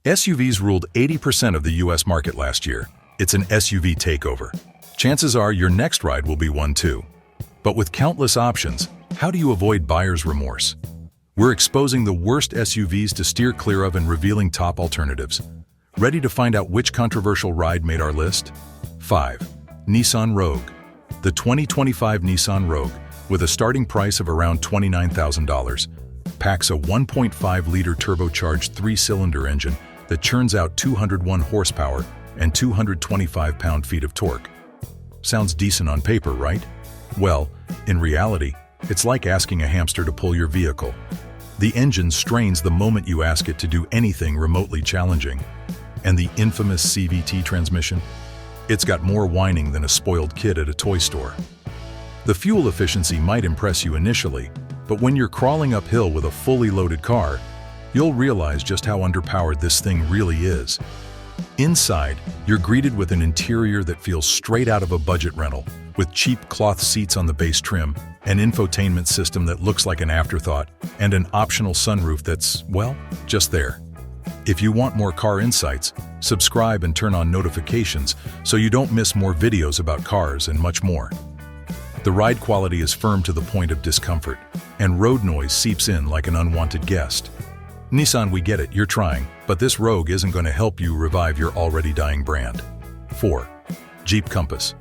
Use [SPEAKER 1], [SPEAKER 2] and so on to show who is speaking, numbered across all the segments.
[SPEAKER 1] SUVs ruled 80% of the US market last year. It's an SUV takeover. Chances are your next ride will be one too. But with countless options, how do you avoid buyer's remorse? We're exposing the worst SUVs to steer clear of and revealing top alternatives. Ready to find out which controversial ride made our list? 5. Nissan Rogue. The 2025 Nissan Rogue, with a starting price of around $29,000, packs a 1.5-liter turbocharged 3-cylinder engine that churns out 201 horsepower and 225 pound-feet of torque. Sounds decent on paper, right? Well, in reality, it's like asking a hamster to pull your vehicle. The engine strains the moment you ask it to do anything remotely challenging. And the infamous CVT transmission? It's got more whining than a spoiled kid at a toy store. The fuel efficiency might impress you initially, but when you're crawling uphill with a fully loaded car, you'll realize just how underpowered this thing really is. Inside, you're greeted with an interior that feels straight out of a budget rental, with cheap cloth seats on the base trim, an infotainment system that looks like an afterthought, and an optional sunroof that's, well, just there. If you want more car insights, subscribe and turn on notifications so you don't miss more videos about cars and much more. The ride quality is firm to the point of discomfort, and road noise seeps in like an unwanted guest. Nissan, we get it, you're trying, but this Rogue isn't going to help you revive your already dying brand. 4. Jeep Compass.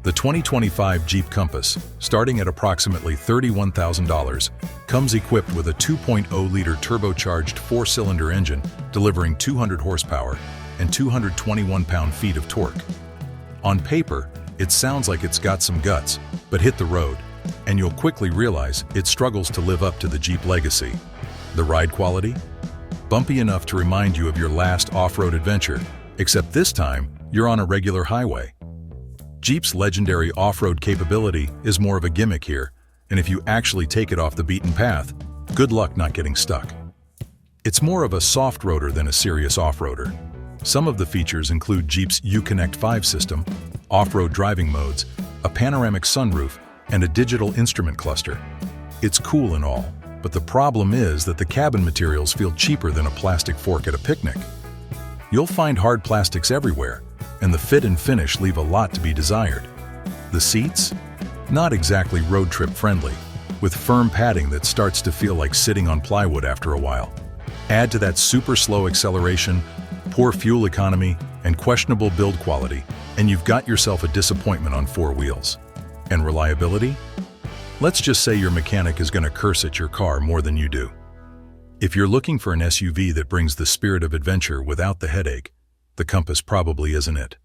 [SPEAKER 1] The 2025 Jeep Compass, starting at approximately $31,000, comes equipped with a 2.0-liter turbocharged 4-cylinder engine delivering 200 horsepower and 221 pound-feet of torque. On paper, it sounds like it's got some guts, but hit the road, and you'll quickly realize it struggles to live up to the Jeep legacy. The ride quality? Bumpy enough to remind you of your last off-road adventure, except this time, you're on a regular highway. Jeep's legendary off-road capability is more of a gimmick here, and if you actually take it off the beaten path, good luck not getting stuck. It's more of a soft roader than a serious off-roader. Some of the features include Jeep's Uconnect 5 system, off-road driving modes, a panoramic sunroof, and a digital instrument cluster. It's cool and all, but the problem is that the cabin materials feel cheaper than a plastic fork at a picnic. You'll find hard plastics everywhere, and the fit and finish leave a lot to be desired. The seats? Not exactly road trip friendly, with firm padding that starts to feel like sitting on plywood after a while. Add to that super slow acceleration, poor fuel economy, and questionable build quality, and you've got yourself a disappointment on 4 wheels. And reliability? Let's just say your mechanic is going to curse at your car more than you do. If you're looking for an SUV that brings the spirit of adventure without the headache, the Compass probably isn't it.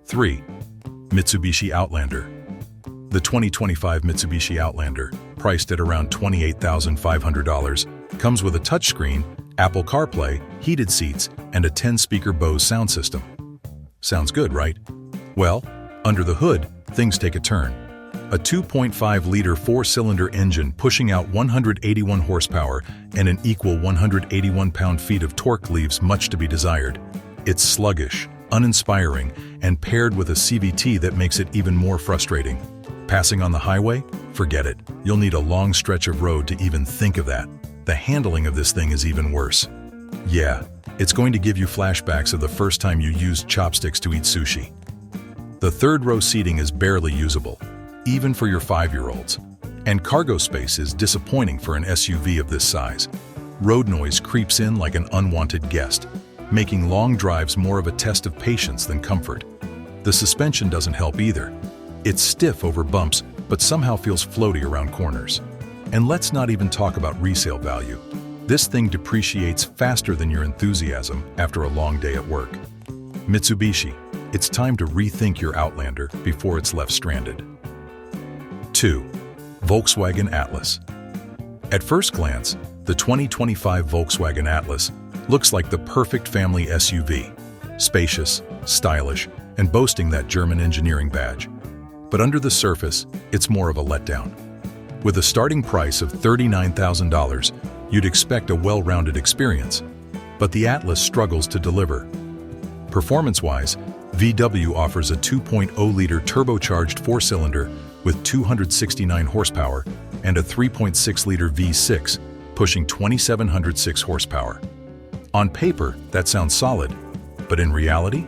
[SPEAKER 1] 3. Mitsubishi Outlander. The 2025 Mitsubishi Outlander, priced at around $28,500, comes with a touchscreen, Apple CarPlay, heated seats, and a 10-speaker Bose sound system. Sounds good, right? Well, under the hood, things take a turn. A 2.5-liter 4-cylinder engine pushing out 181 horsepower and an equal 181 pound-feet of torque leaves much to be desired. It's sluggish, uninspiring, and paired with a CVT that makes it even more frustrating. Passing on the highway? Forget it. You'll need a long stretch of road to even think of that. The handling of this thing is even worse. Yeah, it's going to give you flashbacks of the first time you used chopsticks to eat sushi. The third-row seating is barely usable, even for your 5-year-olds. And cargo space is disappointing for an SUV of this size. Road noise creeps in like an unwanted guest, making long drives more of a test of patience than comfort. The suspension doesn't help either. It's stiff over bumps, but somehow feels floaty around corners. And let's not even talk about resale value. This thing depreciates faster than your enthusiasm after a long day at work. Mitsubishi, it's time to rethink your Outlander before it's left stranded. 2. Volkswagen Atlas. At first glance, the 2025 Volkswagen Atlas looks like the perfect family SUV, spacious, stylish, and boasting that German engineering badge. But under the surface, it's more of a letdown. With a starting price of $39,000, you'd expect a well-rounded experience, but the Atlas struggles to deliver. Performance-wise, VW offers a 2.0-liter turbocharged 4-cylinder with 269 horsepower and a 3.6-liter V6, pushing 2,706 horsepower. On paper, that sounds solid, but in reality,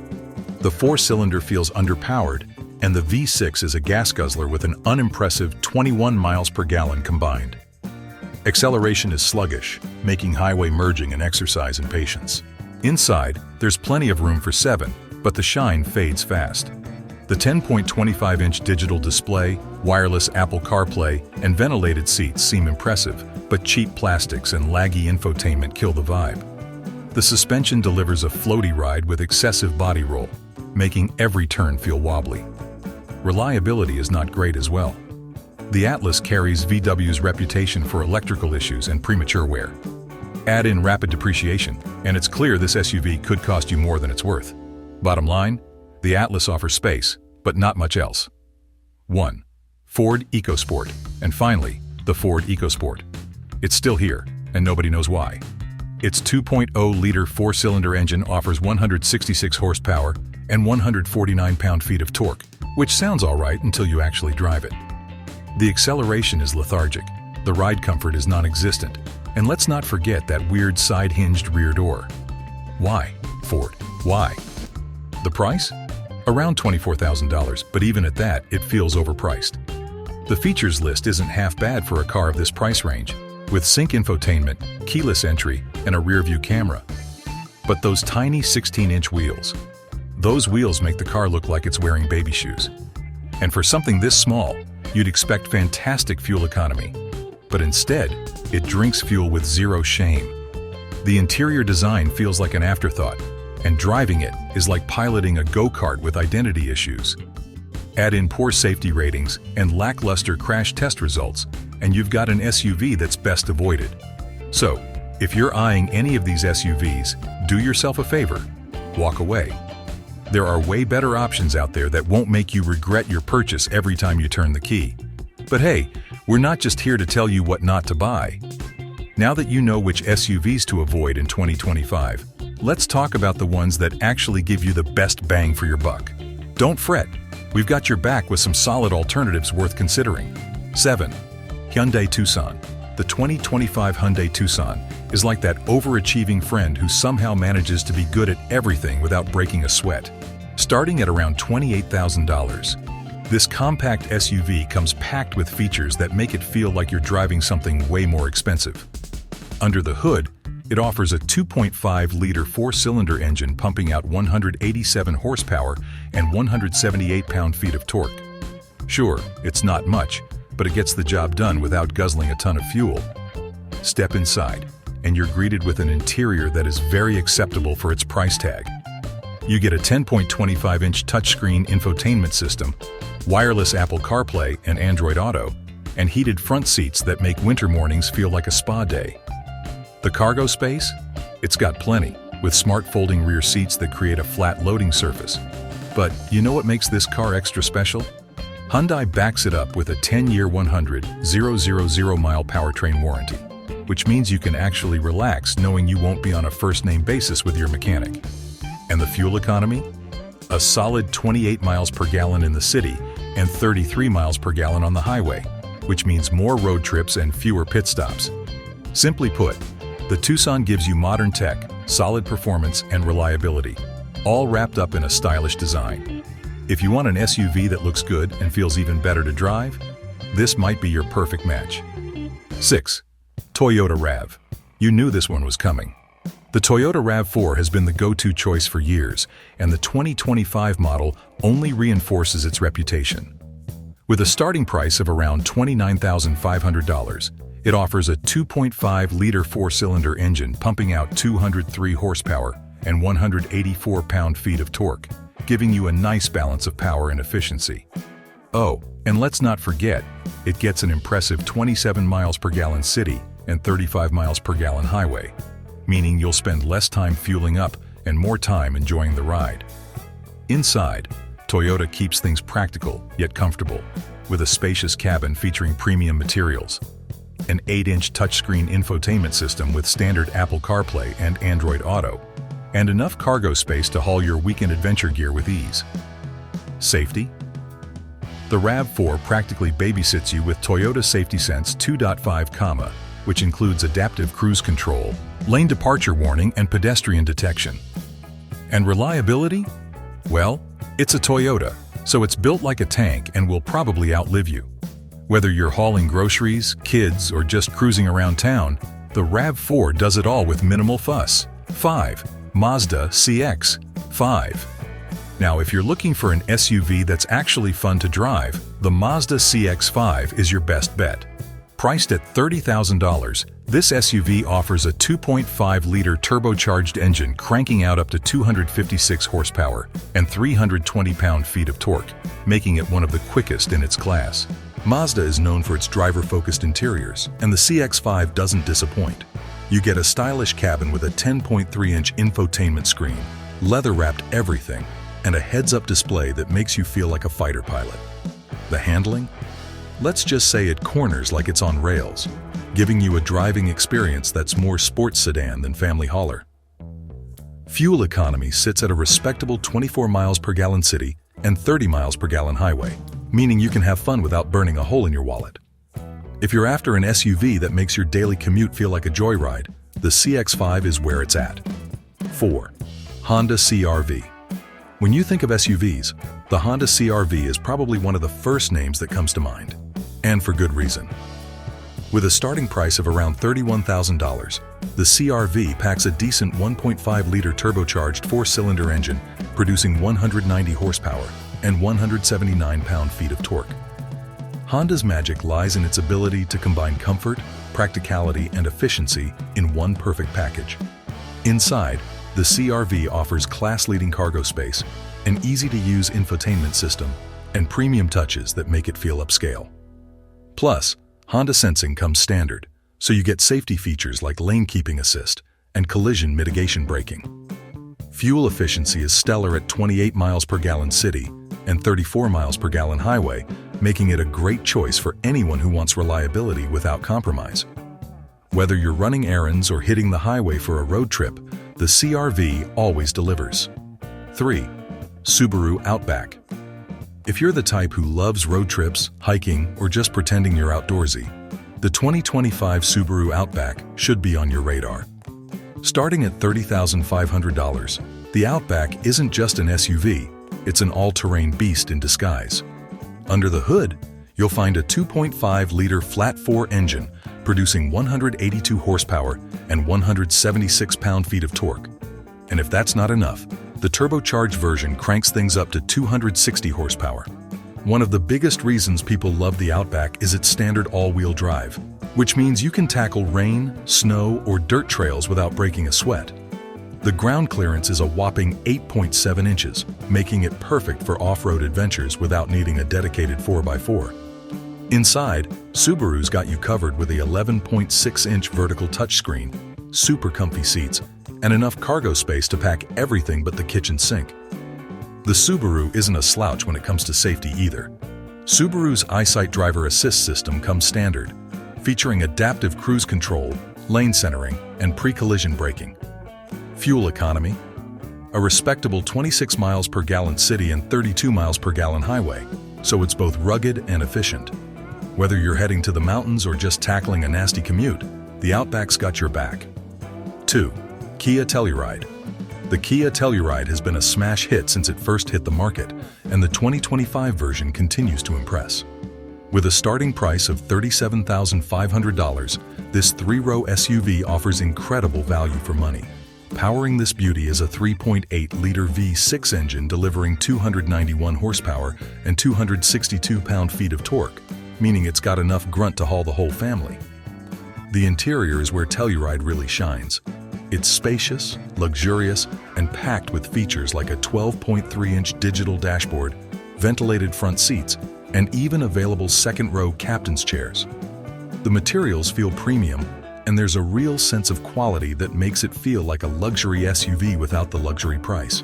[SPEAKER 1] the 4-cylinder feels underpowered, and the V6 is a gas guzzler with an unimpressive 21 miles per gallon combined. Acceleration is sluggish, making highway merging an exercise in patience. Inside, there's plenty of room for 7, but the shine fades fast. The 10.25-inch digital display, wireless Apple CarPlay, and ventilated seats seem impressive, but cheap plastics and laggy infotainment kill the vibe. The suspension delivers a floaty ride with excessive body roll, making every turn feel wobbly. Reliability is not great as well. The Atlas carries VW's reputation for electrical issues and premature wear. Add in rapid depreciation, and it's clear this SUV could cost you more than it's worth. Bottom line, the Atlas offers space, but not much else. 1. Ford EcoSport, and finally, the Ford EcoSport. It's still here, and nobody knows why. Its 2.0-liter 4-cylinder engine offers 166 horsepower and 149 pound-feet of torque, which sounds alright until you actually drive it. The acceleration is lethargic, the ride comfort is non-existent, and let's not forget that weird side-hinged rear door. Why, Ford? Why? The price? Around $24,000, but even at that, it feels overpriced. The features list isn't half bad for a car of this price range, with sync infotainment, keyless entry, and a rear-view camera. But those tiny 16-inch wheels. Those wheels make the car look like it's wearing baby shoes. And for something this small, you'd expect fantastic fuel economy. But instead, it drinks fuel with zero shame. The interior design feels like an afterthought, and driving it is like piloting a go-kart with identity issues. Add in poor safety ratings and lackluster crash test results, and you've got an SUV that's best avoided. So, if you're eyeing any of these SUVs, do yourself a favor, walk away. There are way better options out there that won't make you regret your purchase every time you turn the key. But hey, we're not just here to tell you what not to buy. Now that you know which SUVs to avoid in 2025, let's talk about the ones that actually give you the best bang for your buck. Don't fret, we've got your back with some solid alternatives worth considering. 7. Hyundai Tucson. The 2025 Hyundai Tucson is like that overachieving friend who somehow manages to be good at everything without breaking a sweat. Starting at around $28,000, this compact SUV comes packed with features that make it feel like you're driving something way more expensive. Under the hood, it offers a 2.5-liter 4-cylinder engine pumping out 187 horsepower and 178 pound-feet of torque. Sure, it's not much, but it gets the job done without guzzling a ton of fuel. Step inside, and you're greeted with an interior that is very acceptable for its price tag. You get a 10.25-inch touchscreen infotainment system, wireless Apple CarPlay and Android Auto, and heated front seats that make winter mornings feel like a spa day. The cargo space? It's got plenty, with smart folding rear seats that create a flat loading surface. But you know what makes this car extra special? Hyundai backs it up with a 10-year 100,000-mile powertrain warranty, which means you can actually relax knowing you won't be on a first-name basis with your mechanic. And the fuel economy? A solid 28 miles per gallon in the city and 33 miles per gallon on the highway, which means more road trips and fewer pit stops. Simply put, the Tucson gives you modern tech, solid performance, and reliability, all wrapped up in a stylish design. If you want an SUV that looks good and feels even better to drive, this might be your perfect match. 6. Toyota RAV. You knew this one was coming. The Toyota RAV4 has been the go-to choice for years, and the 2025 model only reinforces its reputation. With a starting price of around $29,500, it offers a 2.5-liter 4-cylinder engine pumping out 203 horsepower and 184 pound-feet of torque, giving you a nice balance of power and efficiency. Oh, and let's not forget, it gets an impressive 27 miles per gallon city and 35 miles per gallon highway, meaning you'll spend less time fueling up and more time enjoying the ride. Inside, Toyota keeps things practical yet comfortable, with a spacious cabin featuring premium materials, an 8-inch touchscreen infotainment system with standard Apple CarPlay and Android Auto, and enough cargo space to haul your weekend adventure gear with ease. Safety? The RAV4 practically babysits you with Toyota Safety Sense 2.5, which includes adaptive cruise control, lane departure warning, and pedestrian detection. And reliability? Well, it's a Toyota, so it's built like a tank and will probably outlive you. Whether you're hauling groceries, kids, or just cruising around town, the RAV4 does it all with minimal fuss. 5. Mazda CX5. Now, if you're looking for an SUV that's actually fun to drive, the Mazda CX5 is your best bet. Priced at $30,000, this SUV offers a 2.5-liter turbocharged engine cranking out up to 256 horsepower and 320 pound-feet of torque, making it one of the quickest in its class. Mazda is known for its driver-focused interiors, and the CX5 doesn't disappoint. You get a stylish cabin with a 10.3-inch infotainment screen, leather-wrapped everything, and a heads-up display that makes you feel like a fighter pilot. The handling? Let's just say it corners like it's on rails, giving you a driving experience that's more sports sedan than family hauler. Fuel economy sits at a respectable 24 miles per gallon city and 30 miles per gallon highway, meaning you can have fun without burning a hole in your wallet. If you're after an SUV that makes your daily commute feel like a joyride, the CX5 is where it's at. 4. Honda CR-V. When you think of SUVs, the Honda CR-V is probably one of the first names that comes to mind. And for good reason. With a starting price of around $31,000, the CR-V packs a decent 1.5-liter turbocharged 4-cylinder engine, producing 190 horsepower and 179 pound-feet of torque. Honda's magic lies in its ability to combine comfort, practicality, and efficiency in one perfect package. Inside, the CR-V offers class-leading cargo space, an easy-to-use infotainment system, and premium touches that make it feel upscale. Plus, Honda Sensing comes standard, so you get safety features like lane keeping assist and collision mitigation braking. Fuel efficiency is stellar at 28 miles per gallon city and 34 miles per gallon highway, making it a great choice for anyone who wants reliability without compromise. Whether you're running errands or hitting the highway for a road trip, the CR-V always delivers. 3. Subaru Outback. If you're the type who loves road trips, hiking, or just pretending you're outdoorsy, the 2025 Subaru Outback should be on your radar. Starting at $30,500, the Outback isn't just an SUV, it's an all-terrain beast in disguise. Under the hood, you'll find a 2.5-liter flat-4 engine producing 182 horsepower and 176 pound-feet of torque. And if that's not enough, the turbocharged version cranks things up to 260 horsepower. One of the biggest reasons people love the Outback is its standard all-wheel drive, which means you can tackle rain, snow, or dirt trails without breaking a sweat. The ground clearance is a whopping 8.7 inches, making it perfect for off-road adventures without needing a dedicated 4x4. Inside, Subaru's got you covered with a 11.6-inch vertical touchscreen, super comfy seats, and enough cargo space to pack everything but the kitchen sink. The Subaru isn't a slouch when it comes to safety either. Subaru's EyeSight driver assist system comes standard, featuring adaptive cruise control, lane centering, and pre-collision braking. Fuel economy? A respectable 26 miles per gallon city and 32 miles per gallon highway, so it's both rugged and efficient. Whether you're heading to the mountains or just tackling a nasty commute, the Outback's got your back. 2. Kia Telluride. The Kia Telluride has been a smash hit since it first hit the market, and the 2025 version continues to impress. With a starting price of $37,500, this 3-row SUV offers incredible value for money. Powering this beauty is a 3.8-liter V6 engine delivering 291 horsepower and 262 pound-feet of torque, meaning it's got enough grunt to haul the whole family. The interior is where Telluride really shines. It's spacious, luxurious, and packed with features like a 12.3-inch digital dashboard, ventilated front seats, and even available second-row captain's chairs. The materials feel premium, and there's a real sense of quality that makes it feel like a luxury SUV without the luxury price.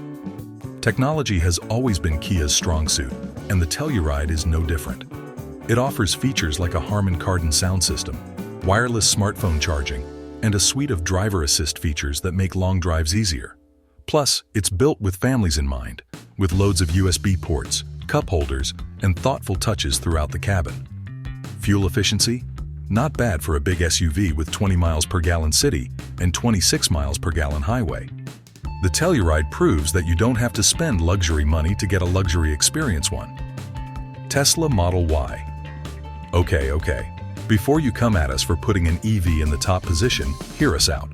[SPEAKER 1] Technology has always been Kia's strong suit, and the Telluride is no different. It offers features like a Harman Kardon sound system, wireless smartphone charging, and a suite of driver assist features that make long drives easier. Plus, it's built with families in mind, with loads of USB ports, cup holders, and thoughtful touches throughout the cabin. Fuel efficiency? Not bad for a big SUV with 20 miles per gallon city and 26 miles per gallon highway. The Telluride proves that you don't have to spend luxury money to get a luxury experience one. Tesla Model Y. Okay. Before you come at us for putting an EV in the top position, hear us out.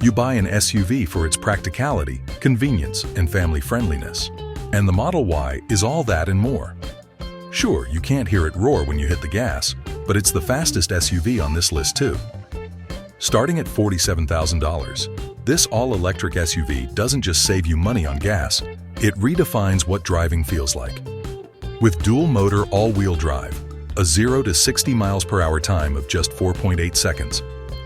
[SPEAKER 1] You buy an SUV for its practicality, convenience, and family friendliness. And the Model Y is all that and more. Sure, you can't hear it roar when you hit the gas, but it's the fastest SUV on this list too. Starting at $47,000, this all-electric SUV doesn't just save you money on gas, it redefines what driving feels like. With dual-motor all-wheel drive, a 0 to 60 miles per hour time of just 4.8 seconds,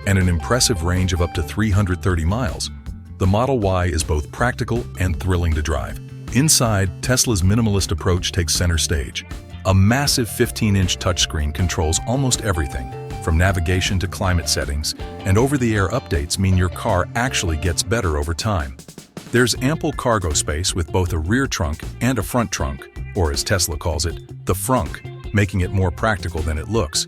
[SPEAKER 1] and an impressive range of up to 330 miles, the Model Y is both practical and thrilling to drive. Inside, Tesla's minimalist approach takes center stage. A massive 15-inch touchscreen controls almost everything, from navigation to climate settings, and over-the-air updates mean your car actually gets better over time. There's ample cargo space with both a rear trunk and a front trunk, or as Tesla calls it, the frunk, making it more practical than it looks.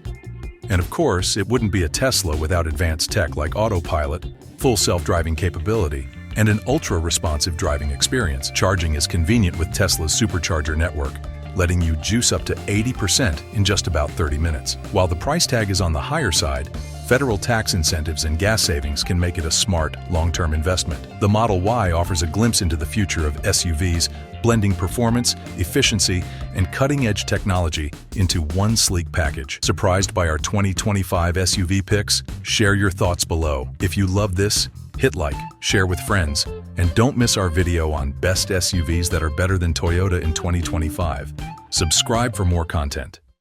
[SPEAKER 1] And of course, it wouldn't be a Tesla without advanced tech like autopilot, full self-driving capability, and an ultra-responsive driving experience. Charging is convenient with Tesla's supercharger network, letting you juice up to 80% in just about 30 minutes. While the price tag is on the higher side, federal tax incentives and gas savings can make it a smart, long-term investment. The Model Y offers a glimpse into the future of SUVs, blending performance, efficiency, and cutting-edge technology into one sleek package. Surprised by our 2025 SUV picks? Share your thoughts below. If you love this, hit like, share with friends, and don't miss our video on best SUVs that are better than Toyota in 2025. Subscribe for more content.